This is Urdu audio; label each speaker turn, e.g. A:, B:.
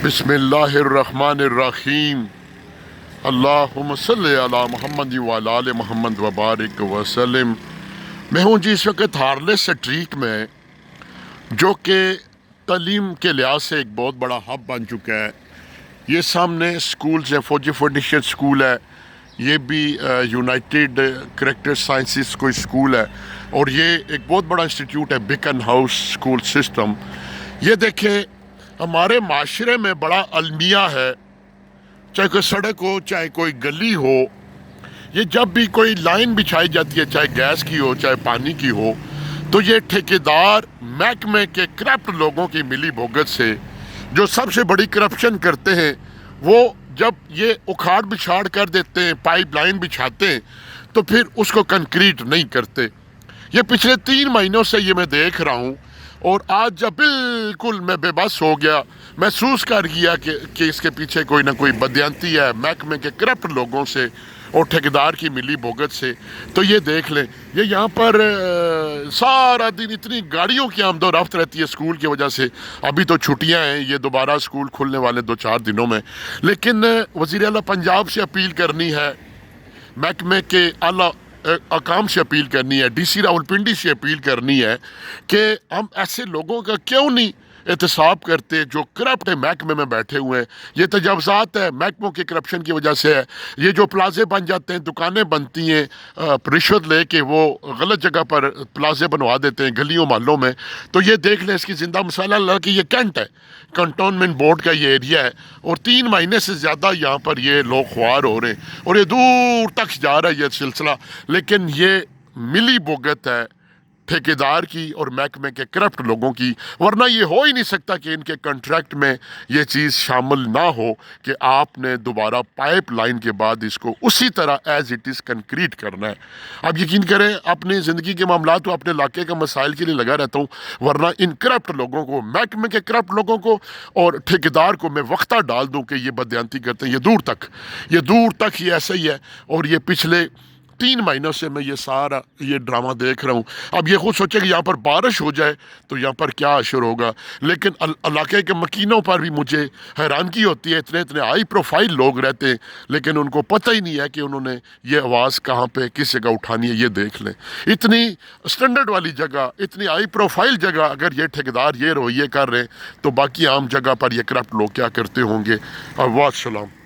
A: بسم اللہ الرحمن الرحیم اللہم صلی علی محمد وعلی آل محمد وبارک وسلم۔ میں ہوں جی اس وقت ہارلس اسٹریٹ میں، جو کہ تعلیم کے لحاظ سے ایک بہت بڑا ہب بن چکا ہے۔ یہ سامنے سکولز ہے، فوجی فاؤنڈیشن سکول ہے، یہ بھی یونائٹیڈ کریکٹر سائنسز کوئی سکول ہے، اور یہ ایک بہت بڑا انسٹیٹیوٹ ہے بیکن ہاؤس سکول سسٹم۔ یہ دیکھیں، ہمارے معاشرے میں بڑا المیہ ہے، چاہے کوئی سڑک ہو، چاہے کوئی گلی ہو، یہ جب بھی کوئی لائن بچھائی جاتی ہے، چاہے گیس کی ہو چاہے پانی کی ہو، تو یہ ٹھیکیدار محکمے کے کرپٹ لوگوں کی ملی بھگت سے، جو سب سے بڑی کرپشن کرتے ہیں، وہ جب یہ اکھاڑ بچھاڑ کر دیتے ہیں، پائپ لائن بچھاتے ہیں، تو پھر اس کو کنکریٹ نہیں کرتے۔ یہ پچھلے 3 مہینوں سے یہ میں دیکھ رہا ہوں، اور آج جب بالکل میں بے بس ہو گیا، محسوس کر گیا کہ اس کے پیچھے کوئی نہ کوئی بدیانتی ہے محکمے کے کرپٹ لوگوں سے اور ٹھیکیدار کی ملی بھگت سے۔ تو یہ دیکھ لیں، یہ یہاں پر سارا دن اتنی گاڑیوں کی آمد و رفت رہتی ہے اسکول کی وجہ سے۔ ابھی تو چھٹیاں ہیں، یہ دوبارہ اسکول کھلنے والے 2-4 دنوں میں، لیکن وزیر اعلیٰ پنجاب سے اپیل کرنی ہے، محکمے کے اعلیٰ حکام سے اپیل کرنی ہے، ڈی سی راولپنڈی سے اپیل کرنی ہے کہ ہم ایسے لوگوں کا کیوں نہیں احتساب کرتے جو کرپٹ محکمے میں بیٹھے ہوئے ہیں۔ یہ تجاوزات ہے، محکموں کے کرپشن کی وجہ سے ہے۔ یہ جو پلازے بن جاتے ہیں، دکانیں بنتی ہیں رشوت لے کے، وہ غلط جگہ پر پلازے بنوا دیتے ہیں گلیوں محلوں میں، تو یہ دیکھ لیں، اس کی زندہ مثال اللہ کہ یہ کینٹ ہے، کنٹونمنٹ بورڈ کا یہ ایریا ہے، اور 3 مہینے سے زیادہ یہاں پر یہ لوگ خوار ہو رہے ہیں، اور یہ دور تک جا رہا ہے یہ سلسلہ۔ لیکن یہ ملی بھگت ہے ٹھیکیدار کی اور محکمے کے کرپٹ لوگوں کی، ورنہ یہ ہو ہی نہیں سکتا کہ ان کے کنٹریکٹ میں یہ چیز شامل نہ ہو کہ آپ نے دوبارہ پائپ لائن کے بعد اس کو اسی طرح ایز اٹ از کنکریٹ کرنا ہے۔ اب یقین کریں، اپنی زندگی کے معاملات تو اپنے علاقے کے مسائل کے لیے لگا رہتا ہوں، ورنہ ان کرپٹ لوگوں کو، محکمے کے کرپٹ لوگوں کو اور ٹھیکیدار کو میں وقتہ ڈال دوں کہ یہ بدیانتی کرتے ہیں، یہ دور تک یہ ایسا ہی ہے۔ اور یہ پچھلے 3 مہینوں سے میں یہ سارا یہ ڈرامہ دیکھ رہا ہوں۔ اب یہ خود سوچے کہ یہاں پر بارش ہو جائے تو یہاں پر کیا اشر ہوگا، لیکن علاقے کے مکینوں پر بھی مجھے حیرانگی ہوتی ہے، اتنے ہائی پروفائل لوگ رہتے ہیں، لیکن ان کو پتہ ہی نہیں ہے کہ انہوں نے یہ آواز کہاں پہ کس جگہ اٹھانی ہے۔ یہ دیکھ لیں، اتنی سٹینڈرڈ والی جگہ، اتنی ہائی پروفائل جگہ اگر یہ ٹھیکیدار یہ رویے کر رہے ہیں، تو باقی عام جگہ پر یہ کرپٹ لوگ کیا کرتے ہوں گے۔ والسلام۔